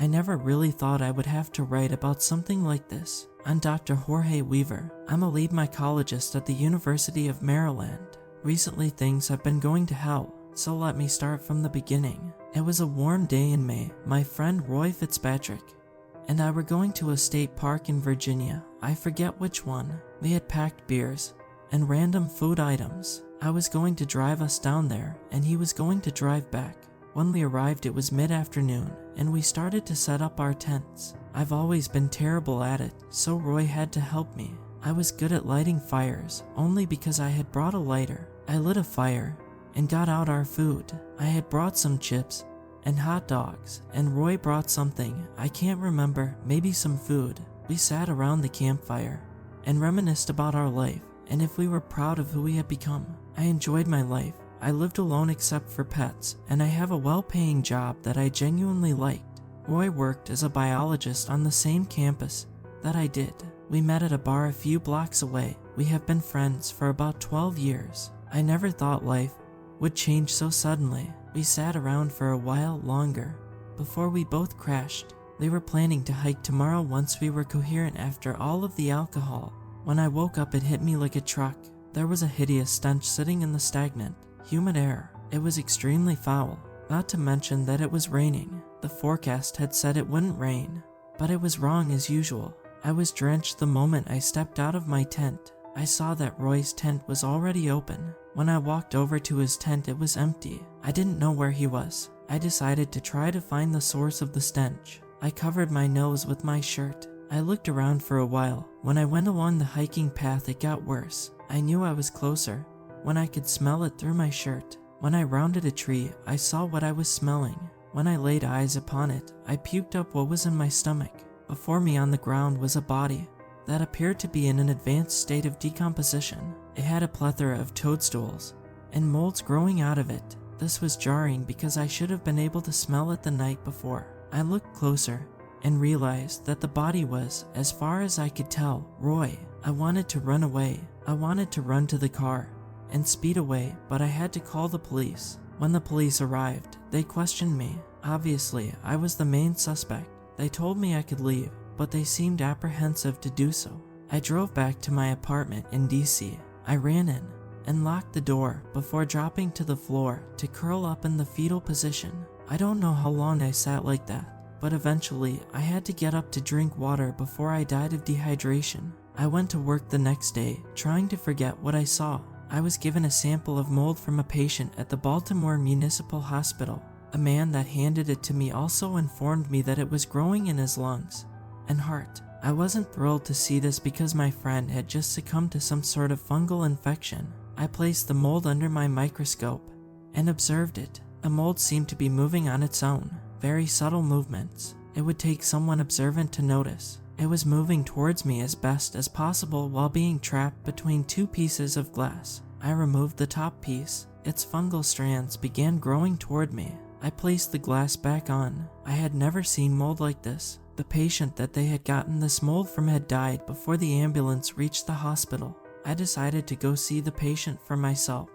I never really thought I would have to write about something like this. I'm Dr. Jorge Weaver. I'm a lead mycologist at the University of Maryland. Recently things have been going to hell, so let me start from the beginning. It was a warm day in May. My friend Roy Fitzpatrick and I were going to a state park in Virginia. I forget which one. We had packed beers and random food items. I was going to drive us down there, and he was going to drive back. When we arrived, it was mid-afternoon, and we started to set up our tents. I've always been terrible at it, so Roy had to help me. I was good at lighting fires, only because I had brought a lighter. I lit a fire and got out our food. I had brought some chips and hot dogs, and Roy brought something, I can't remember, maybe some food. We sat around the campfire and reminisced about our life, and if we were proud of who we had become. I enjoyed my life. I lived alone except for pets, and I have a well-paying job that I genuinely liked. Roy worked as a biologist on the same campus that I did. We met at a bar a few blocks away. We have been friends for about 12 years. I never thought life would change so suddenly. We sat around for a while longer before we both crashed. They were planning to hike tomorrow once we were coherent after all of the alcohol. When I woke up, it hit me like a truck. There was a hideous stench sitting in the stagnant, humid air. It was extremely foul, not to mention that it was raining. The forecast had said it wouldn't rain, but it was wrong as usual. I was drenched the moment I stepped out of my tent. I saw that Roy's tent was already open. When I walked over to his tent, it was empty. I didn't know where he was. I decided to try to find the source of the stench. I covered my nose with my shirt. I looked around for a while. When I went along the hiking path, it got worse. I knew I was closer when I could smell it through my shirt. When I rounded a tree, I saw what I was smelling. When I laid eyes upon it, I puked up what was in my stomach. Before me on the ground was a body that appeared to be in an advanced state of decomposition. It had a plethora of toadstools and molds growing out of it. This was jarring because I should have been able to smell it the night before. I looked closer and realized that the body was, as far as I could tell, Roy. I wanted to run away. I wanted to run to the car and speed away, but I had to call the police. When the police arrived, they questioned me. Obviously, I was the main suspect. They told me I could leave, but they seemed apprehensive to do so. I drove back to my apartment in DC. I ran in and locked the door before dropping to the floor to curl up in the fetal position. I don't know how long I sat like that, but eventually I had to get up to drink water before I died of dehydration. I went to work the next day, trying to forget what I saw. I was given a sample of mold from a patient at the Baltimore Municipal Hospital. A man that handed it to me also informed me that it was growing in his lungs and heart. I wasn't thrilled to see this because my friend had just succumbed to some sort of fungal infection. I placed the mold under my microscope and observed it. The mold seemed to be moving on its own, very subtle movements. It would take someone observant to notice. It was moving towards me as best as possible while being trapped between two pieces of glass. I removed the top piece. Its fungal strands began growing toward me. I placed the glass back on. I had never seen mold like this. The patient that they had gotten this mold from had died before the ambulance reached the hospital. I decided to go see the patient for myself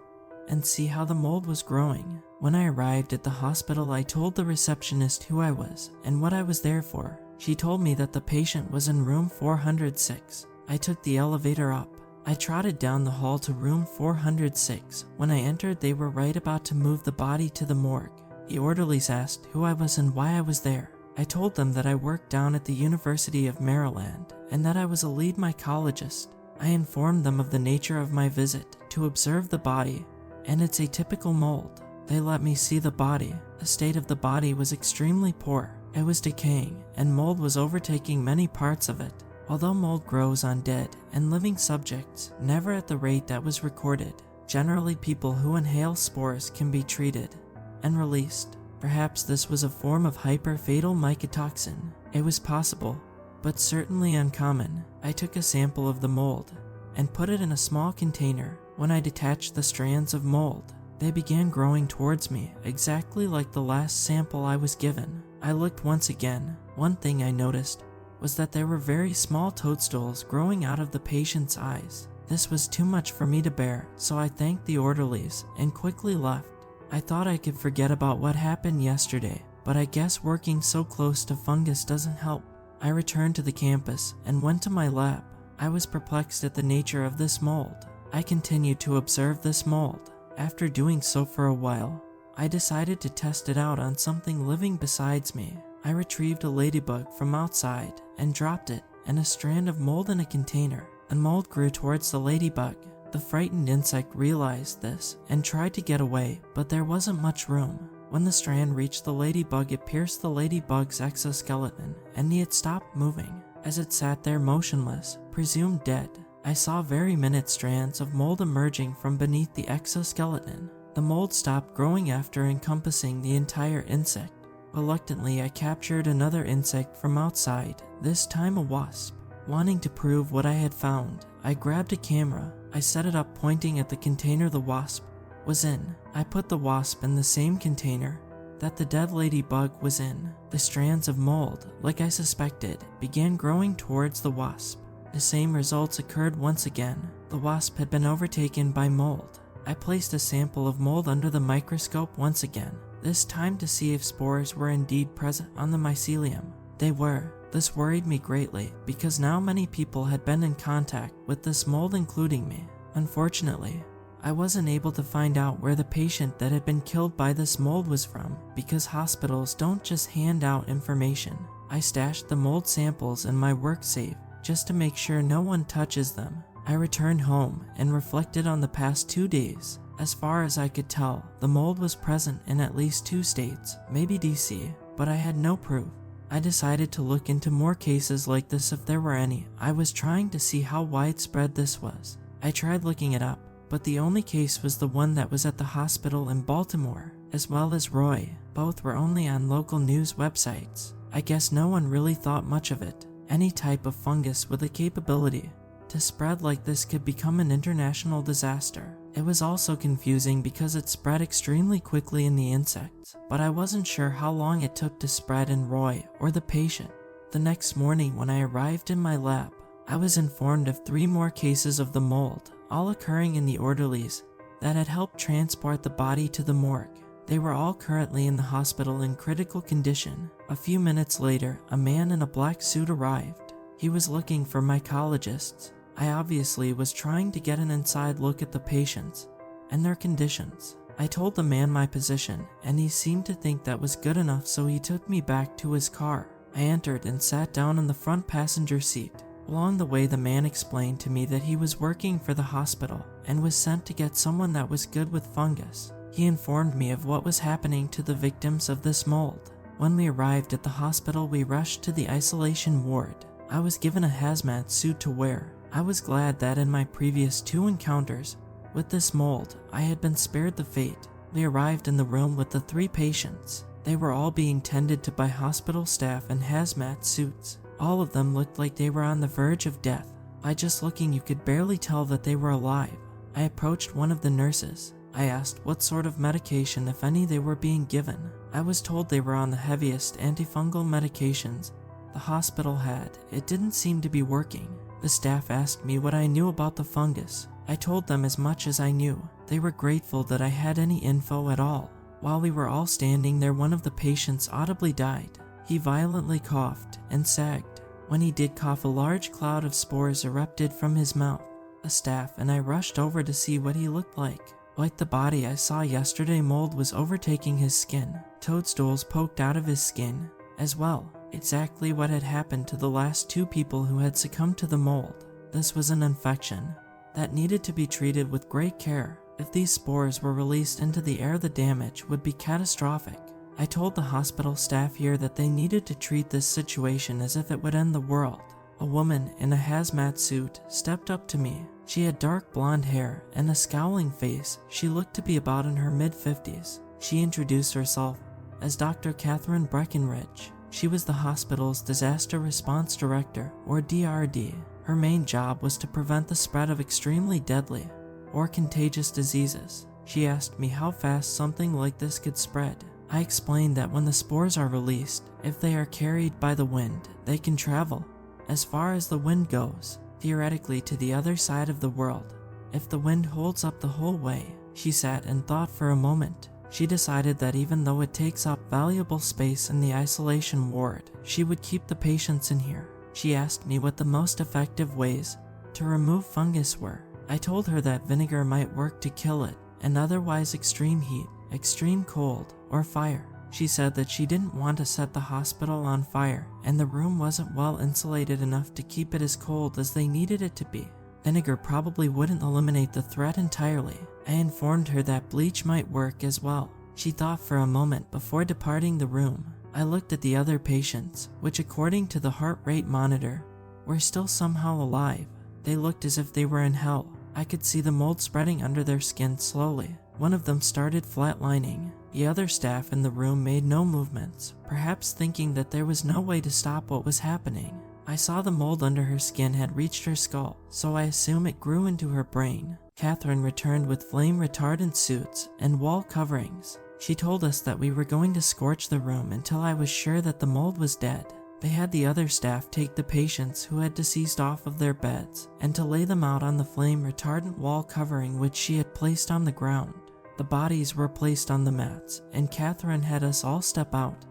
and see how the mold was growing. When I arrived at the hospital, I told the receptionist who I was and what I was there for. She told me that the patient was in room 406. I took the elevator up. I trotted down the hall to room 406. When I entered, they were right about to move the body to the morgue. The orderlies asked who I was and why I was there. I told them that I worked down at the University of Maryland and that I was a lead mycologist. I informed them of the nature of my visit to observe the body and its atypical mold. They let me see the body. The state of the body was extremely poor. It was decaying, and mold was overtaking many parts of it. Although mold grows on dead and living subjects, never at the rate that was recorded. Generally, people who inhale spores can be treated and released. Perhaps this was a form of hyper-fatal mycotoxin. It was possible, but certainly uncommon. I took a sample of the mold and put it in a small container. When I detached the strands of mold, they began growing towards me, exactly like the last sample I was given. I looked once again. One thing I noticed was that there were very small toadstools growing out of the patient's eyes. This was too much for me to bear, so I thanked the orderlies and quickly left. I thought I could forget about what happened yesterday, but I guess working so close to fungus doesn't help. I returned to the campus and went to my lab. I was perplexed at the nature of this mold. I continued to observe this mold. After doing so for a while, I decided to test it out on something living besides me. I retrieved a ladybug from outside and dropped it and a strand of mold in a container. The mold grew towards the ladybug. The frightened insect realized this and tried to get away, but there wasn't much room. When the strand reached the ladybug, it pierced the ladybug's exoskeleton, and it stopped moving. As it sat there motionless, presumed dead, I saw very minute strands of mold emerging from beneath the exoskeleton. The mold stopped growing after encompassing the entire insect. Reluctantly, I captured another insect from outside, this time a wasp. Wanting to prove what I had found, I grabbed a camera. I set it up pointing at the container the wasp was in. I put the wasp in the same container that the dead ladybug was in. The strands of mold, like I suspected, began growing towards the wasp. The same results occurred once again. The wasp had been overtaken by mold. I placed a sample of mold under the microscope once again, this time to see if spores were indeed present on the mycelium. They were. This worried me greatly because now many people had been in contact with this mold, including me. Unfortunately, I wasn't able to find out where the patient that had been killed by this mold was from because hospitals don't just hand out information. I stashed the mold samples in my work safe just to make sure no one touches them. I returned home and reflected on the past 2 days. As far as I could tell, the mold was present in at least 2 states, maybe DC, but I had no proof. I decided to look into more cases like this if there were any. I was trying to see how widespread this was. I tried looking it up, but the only case was the one that was at the hospital in Baltimore, as well as Roy. Both were only on local news websites. I guess no one really thought much of it. Any type of fungus with the capability to spread like this could become an international disaster. It was also confusing because it spread extremely quickly in the insects, but I wasn't sure how long it took to spread in Roy or the patient. The next morning when I arrived in my lab, I was informed of 3 more cases of the mold, all occurring in the orderlies that had helped transport the body to the morgue. They were all currently in the hospital in critical condition. A few minutes later, a man in a black suit arrived. He was looking for mycologists. I obviously was trying to get an inside look at the patients and their conditions. I told the man my position, and he seemed to think that was good enough, so he took me back to his car. I entered and sat down in the front passenger seat. Along the way, the man explained to me that he was working for the hospital and was sent to get someone that was good with fungus. He informed me of what was happening to the victims of this mold. When we arrived at the hospital, we rushed to the isolation ward. I was given a hazmat suit to wear. I was glad that in my previous 2 encounters with this mold, I had been spared the fate. We arrived in the room with the 3 patients. They were all being tended to by hospital staff in hazmat suits. All of them looked like they were on the verge of death. By just looking, you could barely tell that they were alive. I approached one of the nurses. I asked what sort of medication, if any, they were being given. I was told they were on the heaviest antifungal medications the hospital had. It didn't seem to be working. The staff asked me what I knew about the fungus. I told them as much as I knew. They were grateful that I had any info at all. While we were all standing there, one of the patients audibly died. He violently coughed and sagged. When he did cough, a large cloud of spores erupted from his mouth. The staff and I rushed over to see what he looked like. Like the body I saw yesterday, mold was overtaking his skin. Toadstools poked out of his skin as well. Exactly what had happened to the last 2 people who had succumbed to the mold. This was an infection that needed to be treated with great care. If these spores were released into the air, the damage would be catastrophic. I told the hospital staff here that they needed to treat this situation as if it would end the world. A woman in a hazmat suit stepped up to me. She had dark blonde hair and a scowling face. She looked to be about in her mid-50s. She introduced herself as Dr. Catherine Breckenridge. She was the hospital's Disaster Response Director, or DRD. Her main job was to prevent the spread of extremely deadly or contagious diseases. She asked me how fast something like this could spread. I explained that when the spores are released, if they are carried by the wind, they can travel as far as the wind goes, theoretically to the other side of the world. If the wind holds up the whole way. She sat and thought for a moment. She decided that even though it takes up valuable space in the isolation ward, she would keep the patients in here. She asked me what the most effective ways to remove fungus were. I told her that vinegar might work to kill it, and otherwise extreme heat, extreme cold, or fire. She said that she didn't want to set the hospital on fire, and the room wasn't well insulated enough to keep it as cold as they needed it to be. Vinegar probably wouldn't eliminate the threat entirely. I informed her that bleach might work as well. She thought for a moment before departing the room. I looked at the other patients, which according to the heart rate monitor, were still somehow alive. They looked as if they were in hell. I could see the mold spreading under their skin slowly. One of them started flatlining. The other staff in the room made no movements, perhaps thinking that there was no way to stop what was happening. I saw the mold under her skin had reached her skull, so I assume it grew into her brain. Catherine returned with flame retardant suits and wall coverings. She told us that we were going to scorch the room until I was sure that the mold was dead. They had the other staff take the patients who had deceased off of their beds and to lay them out on the flame retardant wall covering which she had placed on the ground. The bodies were placed on the mats, and Catherine had us all step out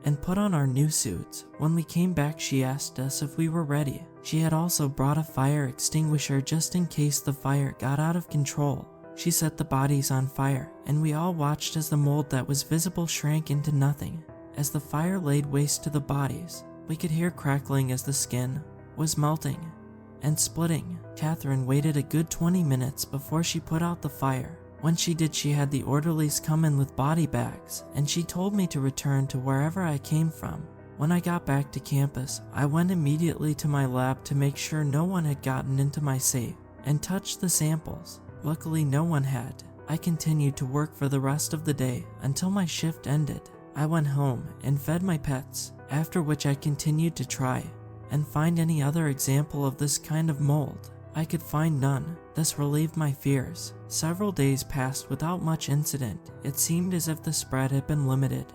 and put on our new suits. When we came back, she asked us if we were ready. She had also brought a fire extinguisher just in case the fire got out of control. She set the bodies on fire, and we all watched as the mold that was visible shrank into nothing. As the fire laid waste to the bodies, we could hear crackling as the skin was melting and splitting. Catherine waited a good 20 minutes before she put out the fire. When she did, she had the orderlies come in with body bags, and she told me to return to wherever I came from. When I got back to campus, I went immediately to my lab to make sure no one had gotten into my safe and touched the samples. Luckily, no one had. I continued to work for the rest of the day until my shift ended. I went home and fed my pets, after which I continued to try and find any other example of this kind of mold. I could find none. This relieved my fears. Several days passed without much incident. It seemed as if the spread had been limited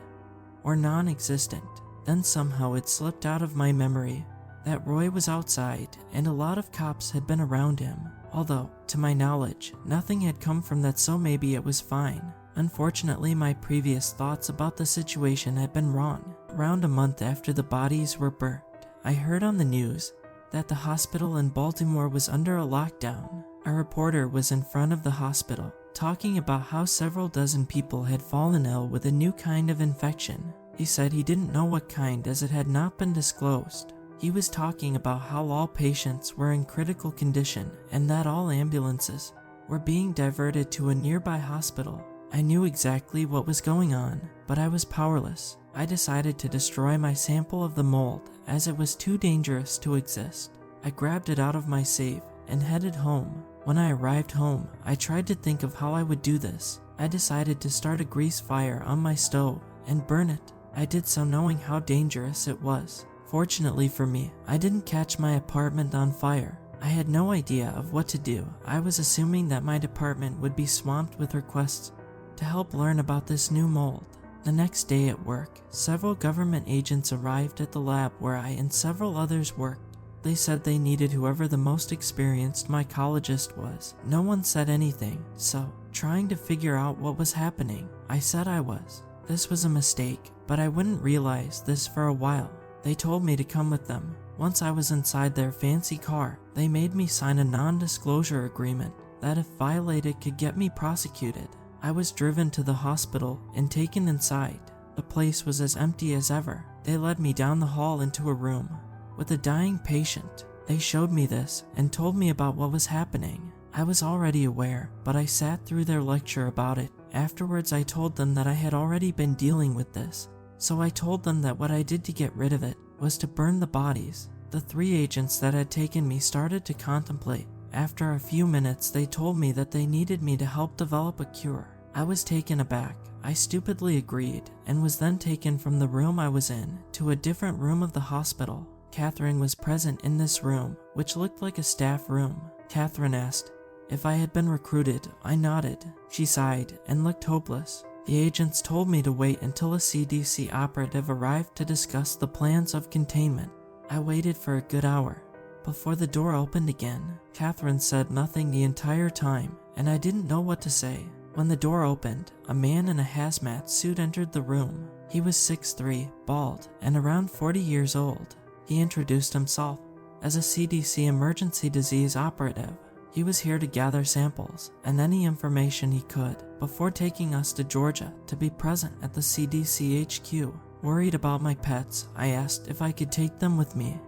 or non-existent. Then somehow it slipped out of my memory that Roy was outside and a lot of cops had been around him. Although, to my knowledge, nothing had come from that, so maybe it was fine. Unfortunately, my previous thoughts about the situation had been wrong. Around a month after the bodies were burnt, I heard on the news that the hospital in Baltimore was under a lockdown. A reporter was in front of the hospital, talking about how several dozen people had fallen ill with a new kind of infection. He said he didn't know what kind as it had not been disclosed. He was talking about how all patients were in critical condition and that all ambulances were being diverted to a nearby hospital. I knew exactly what was going on, but I was powerless. I decided to destroy my sample of the mold as it was too dangerous to exist. I grabbed it out of my safe and headed home. When I arrived home, I tried to think of how I would do this. I decided to start a grease fire on my stove and burn it. I did so knowing how dangerous it was. Fortunately for me, I didn't catch my apartment on fire. I had no idea of what to do. I was assuming that my department would be swamped with requests to help learn about this new mold. The next day at work, several government agents arrived at the lab where I and several others worked. They said they needed whoever the most experienced mycologist was. No one said anything, so, trying to figure out what was happening, I said I was. This was a mistake, but I wouldn't realize this for a while. They told me to come with them. Once I was inside their fancy car, they made me sign a non-disclosure agreement that if violated could get me prosecuted. I was driven to the hospital and taken inside. The place was as empty as ever. They led me down the hall into a room with a dying patient. They showed me this and told me about what was happening. I was already aware, but I sat through their lecture about it. Afterwards, I told them that I had already been dealing with this, so I told them that what I did to get rid of it was to burn the bodies. The 3 agents that had taken me started to contemplate. After a few minutes, they told me that they needed me to help develop a cure. I was taken aback. I stupidly agreed and was then taken from the room I was in to a different room of the hospital. Catherine was present in this room, which looked like a staff room. Catherine asked if I had been recruited. I nodded. She sighed and looked hopeless. The agents told me to wait until a CDC operative arrived to discuss the plans of containment. I waited for a good hour before the door opened again. Catherine said nothing the entire time, and I didn't know what to say. When the door opened, a man in a hazmat suit entered the room. He was 6'3", bald, and around 40 years old. He introduced himself as a CDC emergency disease operative. He was here to gather samples and any information he could before taking us to Georgia to be present at the CDC HQ. Worried about my pets, I asked if I could take them with me.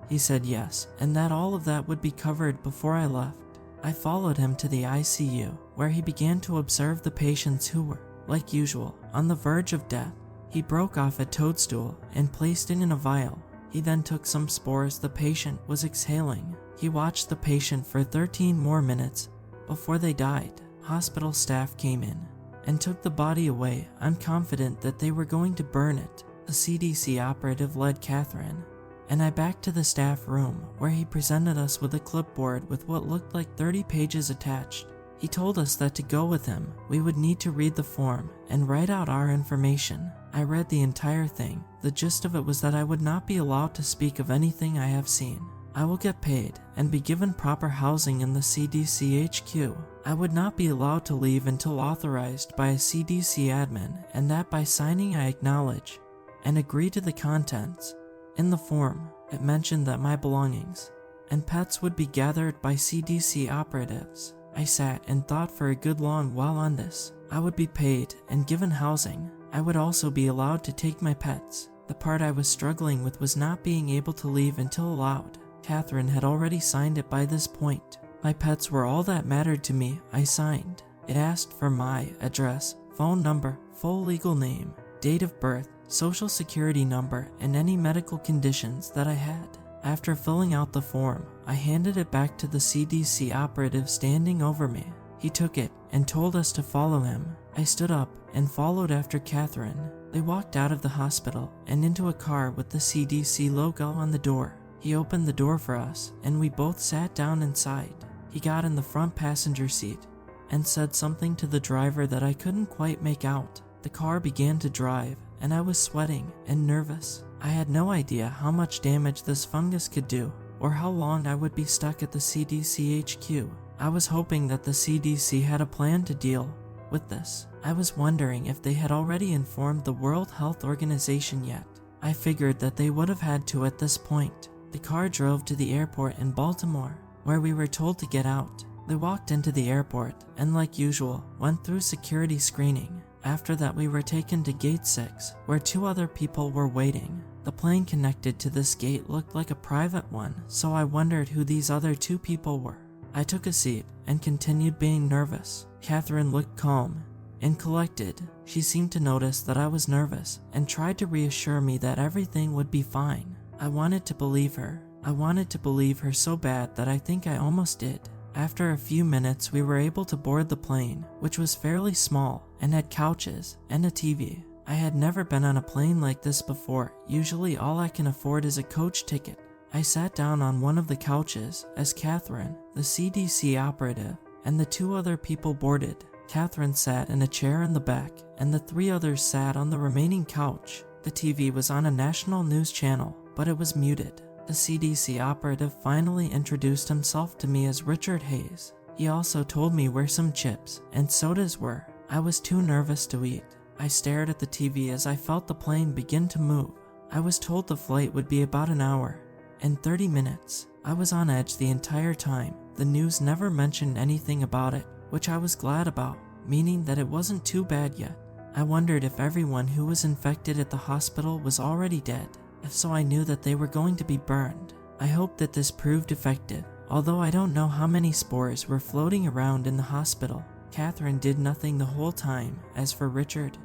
He said yes, and that all of that would be covered before I left. I followed him to the ICU, where he began to observe the patients who were, like usual, on the verge of death. He broke off a toadstool and placed it in a vial. He then took some spores the patient was exhaling. He watched the patient for 13 more minutes before they died. Hospital staff came in and took the body away. I'm confident that they were going to burn it. The CDC operative led Catherine and I back to the staff room, where he presented us with a clipboard with what looked like 30 pages attached. He told us that to go with him, we would need to read the form and write out our information. I read the entire thing. The gist of it was that I would not be allowed to speak of anything I have seen. I will get paid and be given proper housing in the CDC HQ. I would not be allowed to leave until authorized by a CDC admin, and that by signing I acknowledge and agree to the contents. In the form, it mentioned that my belongings and pets would be gathered by CDC operatives. I sat and thought for a good long while on this. I would be paid and given housing. I would also be allowed to take my pets. The part I was struggling with was not being able to leave until allowed. Catherine had already signed it by this point. My pets were all that mattered to me. I signed. It asked for my address, phone number, full legal name, date of birth, social security number, and any medical conditions that I had. After filling out the form, I handed it back to the CDC operative standing over me. He took it and told us to follow him. I stood up and followed after Catherine. They walked out of the hospital and into a car with the CDC logo on the door. He opened the door for us and we both sat down inside. He got in the front passenger seat and said something to the driver that I couldn't quite make out. The car began to drive and I was sweating and nervous. I had no idea how much damage this fungus could do or how long I would be stuck at the CDC HQ. I was hoping that the CDC had a plan to deal with this. I was wondering if they had already informed the World Health Organization yet. I figured that they would have had to at this point. The car drove to the airport in Baltimore, where we were told to get out. They walked into the airport and, like usual, went through security screening. After that, we were taken to Gate 6, where 2 other people were waiting. The plane connected to this gate looked like a private one, so I wondered who these other 2 people were. I took a seat and continued being nervous. Catherine looked calm and collected. She seemed to notice that I was nervous and tried to reassure me that everything would be fine. I wanted to believe her. I wanted to believe her so bad that I think I almost did. After a few minutes, we were able to board the plane, which was fairly small and had couches and a TV. I had never been on a plane like this before. Usually all I can afford is a coach ticket. I sat down on one of the couches as Catherine, the CDC operative, and the 2 other people boarded. Catherine sat in a chair in the back, and the 3 others sat on the remaining couch. The TV was on a national news channel, but it was muted. The CDC operative finally introduced himself to me as Richard Hayes. He also told me where some chips and sodas were. I was too nervous to eat. I stared at the TV as I felt the plane begin to move. I was told the flight would be about an hour and 30 minutes. I was on edge the entire time. The news never mentioned anything about it, which I was glad about, meaning that it wasn't too bad yet. I wondered if everyone who was infected at the hospital was already dead. If so, I knew that they were going to be burned. I hoped that this proved effective, although I don't know how many spores were floating around in the hospital. Catherine did nothing the whole time. As for Richard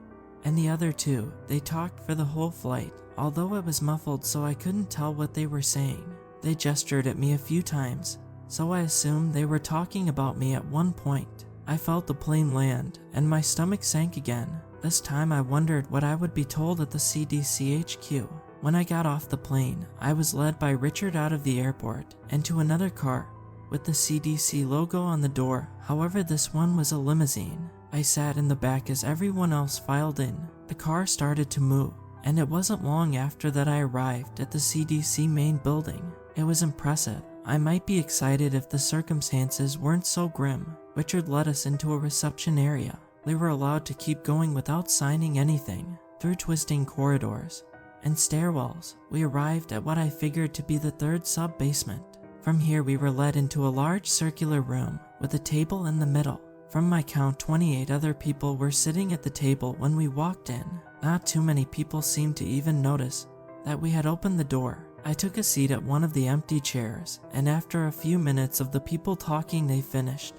and the other 2, they talked for the whole flight, although it was muffled so I couldn't tell what they were saying. They gestured at me a few times, so I assumed they were talking about me at one point. I felt the plane land, and my stomach sank again. This time I wondered what I would be told at the CDC HQ. When I got off the plane, I was led by Richard out of the airport and to another car with the CDC logo on the door. However, this one was a limousine. I sat in the back as everyone else filed in. The car started to move, and it wasn't long after that I arrived at the CDC main building. It was impressive. I might be excited if the circumstances weren't so grim. Richard led us into a reception area. We were allowed to keep going without signing anything. Through twisting corridors and stairwells, we arrived at what I figured to be the third sub-basement. From here we were led into a large circular room with a table in the middle. From my count, 28 other people were sitting at the table when we walked in. Not too many people seemed to even notice that we had opened the door. I took a seat at one of the empty chairs, and after a few minutes of the people talking, they finished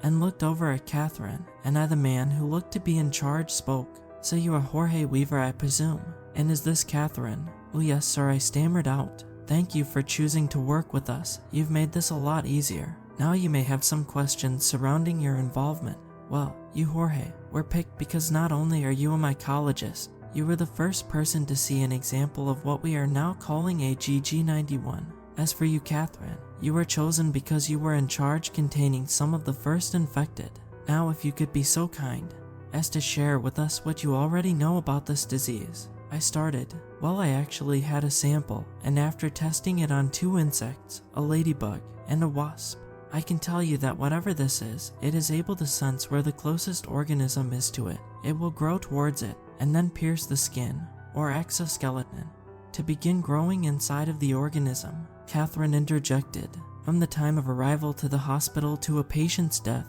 and looked over at Catherine, and the man who looked to be in charge spoke. "So you are Jorge Weaver, I presume? And is this Catherine?" "Oh yes, sir," I stammered out. "Thank you for choosing to work with us. You've made this a lot easier. Now you may have some questions surrounding your involvement." "Well, you, Jorge, were picked because not only are you a mycologist, you were the first person to see an example of what we are now calling a GG91. As for you, Catherine, you were chosen because you were in charge containing some of the first infected. Now if you could be so kind as to share with us what you already know about this disease." I started. "Well, I actually had a sample, and after testing it on 2 insects, a ladybug and a wasp, I can tell you that whatever this is, it is able to sense where the closest organism is to it. It will grow towards it and then pierce the skin, or exoskeleton, to begin growing inside of the organism." Catherine interjected. "From the time of arrival to the hospital to a patient's death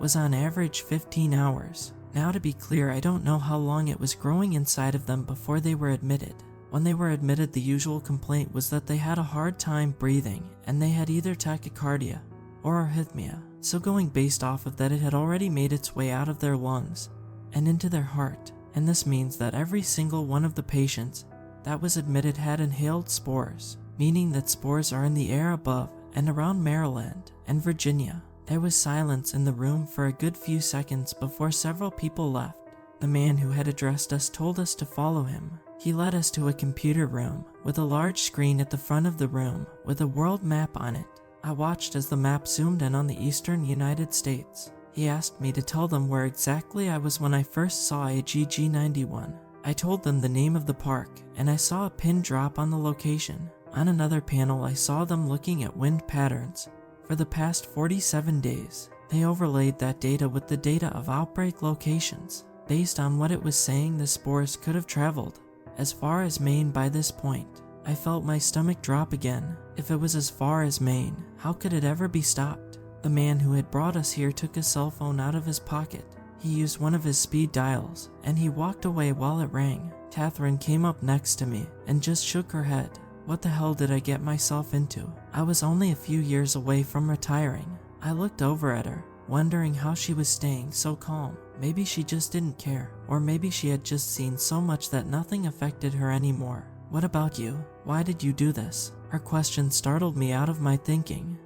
was on average 15 hours. Now to be clear, I don't know how long it was growing inside of them before they were admitted. When they were admitted, the usual complaint was that they had a hard time breathing, and they had either tachycardia or arrhythmia. So going based off of that, it had already made its way out of their lungs and into their heart, and this means that every single one of the patients that was admitted had inhaled spores, meaning that spores are in the air above and around Maryland and Virginia." There was silence in the room for a good few seconds before several people left. The man who had addressed us told us to follow him. He led us to a computer room with a large screen at the front of the room with a world map on it. I watched as the map zoomed in on the eastern United States. He asked me to tell them where exactly I was when I first saw a GG91. I told them the name of the park, and I saw a pin drop on the location. On another panel, I saw them looking at wind patterns for the past 47 days. They overlaid that data with the data of outbreak locations. Based on what it was saying, the spores could have traveled as far as Maine by this point. I felt my stomach drop again. If it was as far as Maine, how could it ever be stopped? The man who had brought us here took his cell phone out of his pocket. He used one of his speed dials, and he walked away while it rang. Catherine came up next to me and just shook her head. What the hell did I get myself into? I was only a few years away from retiring. I looked over at her, wondering how she was staying so calm. Maybe she just didn't care, or maybe she had just seen so much that nothing affected her anymore. "What about you? Why did you do this?" Her question startled me out of my thinking.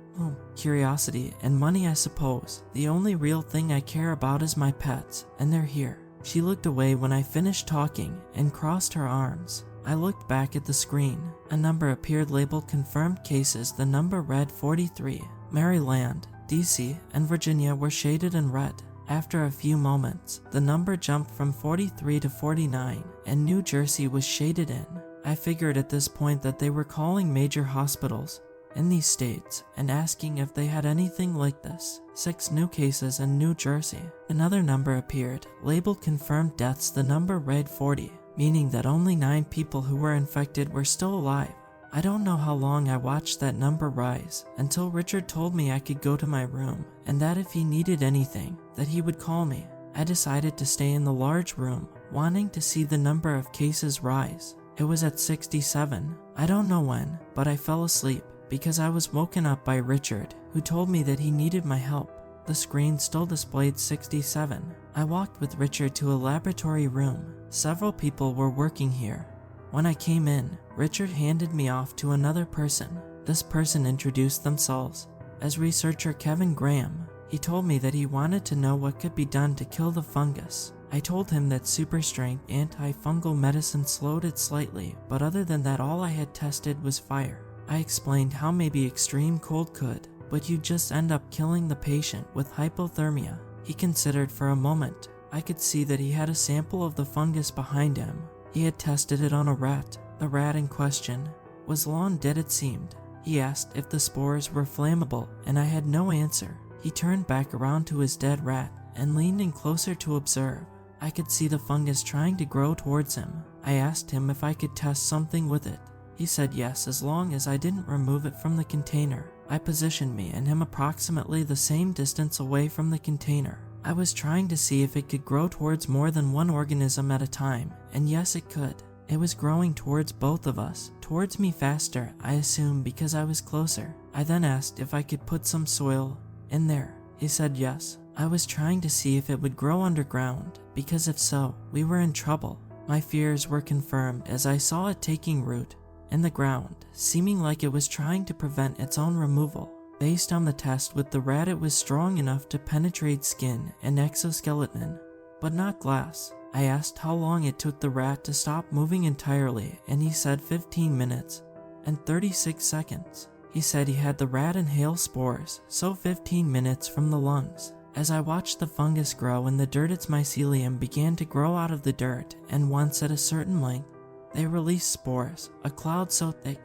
Curiosity and money, I suppose. The only real thing I care about is my pets, and they're here." She looked away when I finished talking and crossed her arms. I looked back at the screen. A number appeared labeled confirmed cases. The number read 43. Maryland, DC, and Virginia were shaded in red. After a few moments, the number jumped from 43 to 49, and New Jersey was shaded in. I figured at this point that they were calling major hospitals in these states and asking if they had anything like this. 6 new cases in New Jersey. Another number appeared, labeled confirmed deaths. The number read 40, meaning that only 9 people who were infected were still alive. I don't know how long I watched that number rise, until Richard told me I could go to my room, and that if he needed anything, that he would call me. I decided to stay in the large room, wanting to see the number of cases rise. It was at 67. I don't know when, but I fell asleep because I was woken up by Richard, who told me that he needed my help. The screen still displayed 67. I walked with Richard to a laboratory room. Several people were working here. When I came in, Richard handed me off to another person. This person introduced themselves as researcher Kevin Graham. He told me that he wanted to know what could be done to kill the fungus. I told him that super strength antifungal medicine slowed it slightly, but other than that, all I had tested was fire. I explained how maybe extreme cold could, but you'd just end up killing the patient with hypothermia. He considered for a moment. I could see that he had a sample of the fungus behind him. He had tested it on a rat. The rat in question was long dead, it seemed. He asked if the spores were flammable, and I had no answer. He turned back around to his dead rat and leaned in closer to observe. I could see the fungus trying to grow towards him. I asked him if I could test something with it. He said yes, as long as I didn't remove it from the container. I positioned me and him approximately the same distance away from the container. I was trying to see if it could grow towards more than one organism at a time, and yes, it could. It was growing towards both of us, towards me faster, I assume because I was closer. I then asked if I could put some soil in there. He said yes. I was trying to see if it would grow underground, because if so, we were in trouble. My fears were confirmed as I saw it taking root in the ground, seeming like it was trying to prevent its own removal. Based on the test with the rat, it was strong enough to penetrate skin and exoskeleton, but not glass. I asked how long it took the rat to stop moving entirely, and he said 15 minutes and 36 seconds. He said he had the rat inhale spores, so 15 minutes from the lungs. As I watched the fungus grow in the dirt, its mycelium began to grow out of the dirt, and once at a certain length, they released spores, a cloud so thick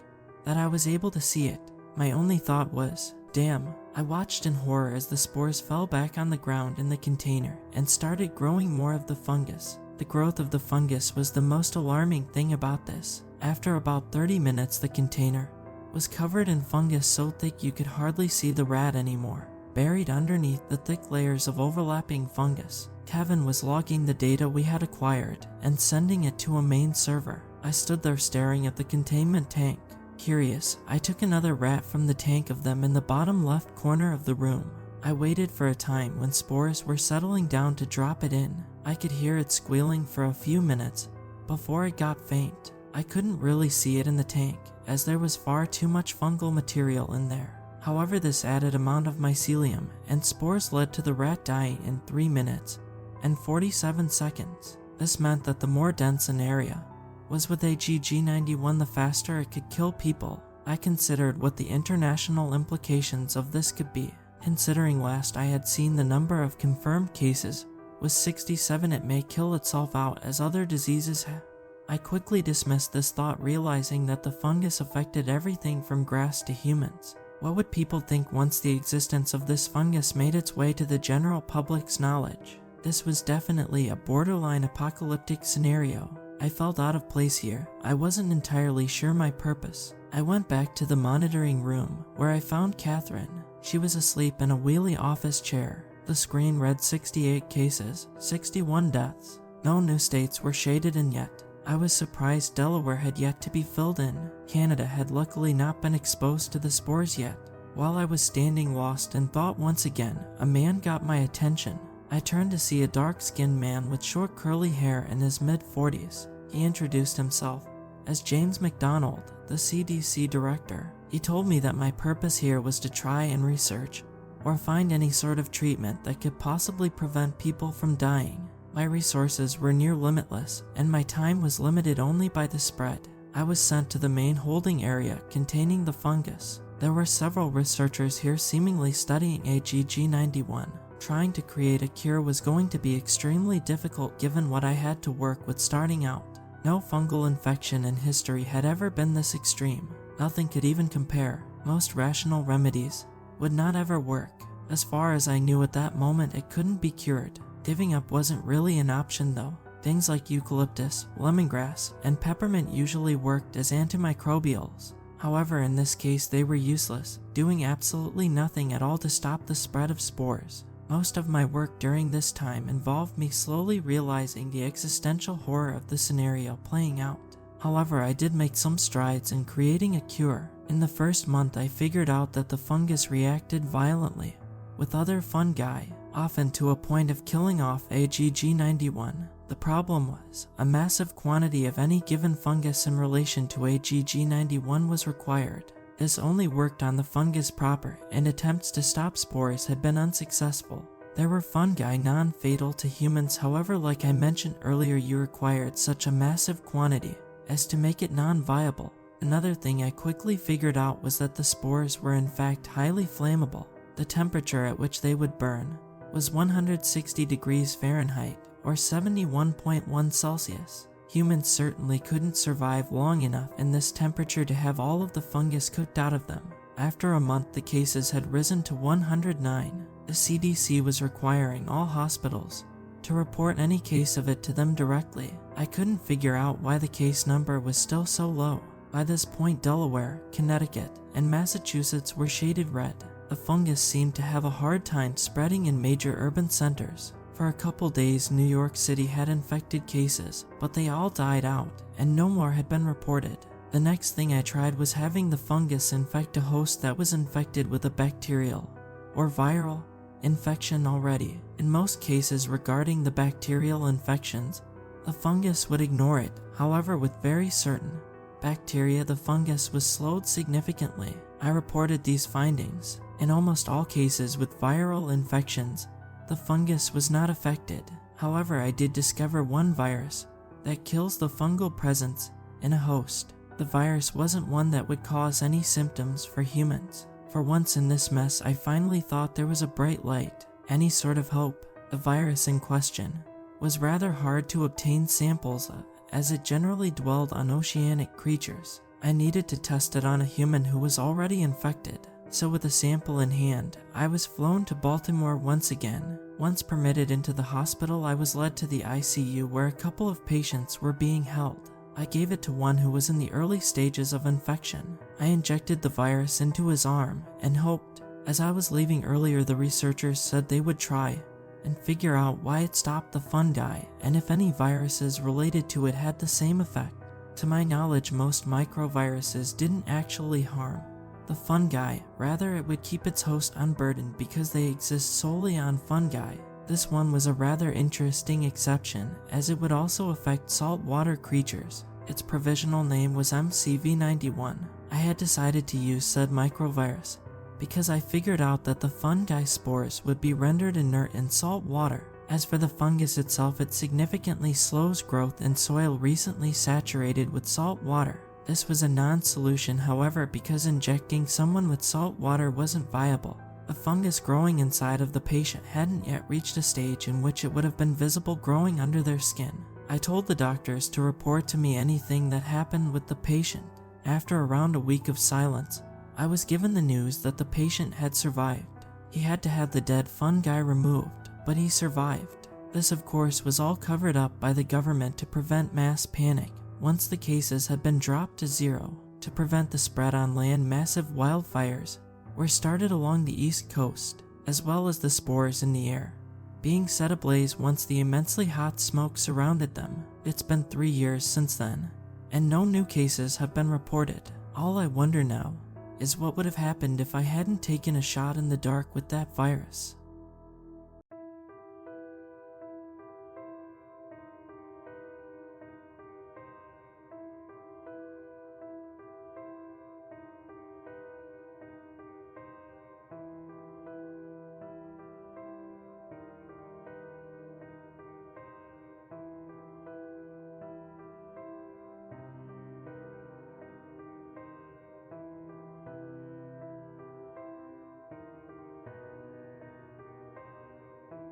that I was able to see it. My only thought was, damn. I watched in horror as the spores fell back on the ground in the container and started growing more of the fungus. The growth of the fungus was the most alarming thing about this. After about 30 minutes, the container was covered in fungus so thick you could hardly see the rat anymore. Buried underneath the thick layers of overlapping fungus, Kevin was logging the data we had acquired and sending it to a main server. I stood there staring at the containment tank. Curious, I took another rat from the tank of them in the bottom left corner of the room. I waited for a time when spores were settling down to drop it in. I could hear it squealing for a few minutes before it got faint. I couldn't really see it in the tank as there was far too much fungal material in there. However, this added amount of mycelium and spores led to the rat dying in 3 minutes and 47 seconds. This meant that the more dense an area was with AGG91, the faster it could kill people. I considered what the international implications of this could be. Considering last I had seen the number of confirmed cases was 67, it may kill itself out as other diseases have. I quickly dismissed this thought, realizing that the fungus affected everything from grass to humans. What would people think once the existence of this fungus made its way to the general public's knowledge? This was definitely a borderline apocalyptic scenario. I felt out of place here. I wasn't entirely sure my purpose. I went back to the monitoring room where I found Catherine. She was asleep in a wheelie office chair. The screen read 68 cases, 61 deaths. No new states were shaded in yet. I was surprised Delaware had yet to be filled in. Canada had luckily not been exposed to the spores yet. While I was standing lost in thought once again, a man got my attention. I turned to see a dark-skinned man with short curly hair in his mid-40s. He introduced himself as James McDonald, the CDC director. He told me that my purpose here was to try and research or find any sort of treatment that could possibly prevent people from dying. My resources were near limitless, and my time was limited only by the spread. I was sent to the main holding area containing the fungus. There were several researchers here seemingly studying AGG91. Trying to create a cure was going to be extremely difficult given what I had to work with starting out. No fungal infection in history had ever been this extreme. Nothing could even compare. Most rational remedies would not ever work. As far as I knew at that moment, it couldn't be cured. Giving up wasn't really an option though. Things like eucalyptus, lemongrass, and peppermint usually worked as antimicrobials. However, in this case they were useless, doing absolutely nothing at all to stop the spread of spores. Most of my work during this time involved me slowly realizing the existential horror of the scenario playing out. However, I did make some strides in creating a cure. In the first month, I figured out that the fungus reacted violently with other fungi, often to a point of killing off AGG91. The problem was, a massive quantity of any given fungus in relation to AGG91 was required. This only worked on the fungus proper, and attempts to stop spores had been unsuccessful. There were fungi non-fatal to humans, however, like I mentioned earlier, you required such a massive quantity as to make it non-viable. Another thing I quickly figured out was that the spores were in fact highly flammable. The temperature at which they would burn was 160 degrees Fahrenheit, or 71.1 Celsius. Humans certainly couldn't survive long enough in this temperature to have all of the fungus cooked out of them. After a month, the cases had risen to 109. The CDC was requiring all hospitals to report any case of it to them directly. I couldn't figure out why the case number was still so low. By this point, Delaware, Connecticut, and Massachusetts were shaded red. The fungus seemed to have a hard time spreading in major urban centers. For a couple days, New York City had infected cases, but they all died out, and no more had been reported. The next thing I tried was having the fungus infect a host that was infected with a bacterial or viral infection already. In most cases regarding the bacterial infections, the fungus would ignore it. However, with very certain bacteria, the fungus was slowed significantly. I reported these findings. In almost all cases with viral infections, the fungus was not affected. However, I did discover one virus that kills the fungal presence in a host. The virus wasn't one that would cause any symptoms for humans. For once in this mess, I finally thought there was a bright light, any sort of hope. The virus in question was rather hard to obtain samples of, as it generally dwelled on oceanic creatures. I needed to test it on a human who was already infected. So with a sample in hand, I was flown to Baltimore once again. Once permitted into the hospital, I was led to the ICU where a couple of patients were being held. I gave it to one who was in the early stages of infection. I injected the virus into his arm and hoped. As I was leaving earlier, the researchers said they would try and figure out why it stopped the fungi and if any viruses related to it had the same effect. To my knowledge, most microviruses didn't actually harm the fungi, rather it would keep its host unburdened because they exist solely on fungi. This one was a rather interesting exception, as it would also affect saltwater creatures. Its provisional name was MCV91. I had decided to use said microvirus because I figured out that the fungi spores would be rendered inert in salt water. As for the fungus itself, it significantly slows growth in soil recently saturated with salt water. This was a non-solution, however, because injecting someone with salt water wasn't viable. The fungus growing inside of the patient hadn't yet reached a stage in which it would have been visible growing under their skin. I told the doctors to report to me anything that happened with the patient. After around a week of silence, I was given the news that the patient had survived. He had to have the dead fungi removed, but he survived. This, of course, was all covered up by the government to prevent mass panic. Once the cases had been dropped to zero, to prevent the spread on land, massive wildfires were started along the east coast, as well as the spores in the air being set ablaze once the immensely hot smoke surrounded them. It's been 3 years since then, and no new cases have been reported. All I wonder now is what would have happened if I hadn't taken a shot in the dark with that virus.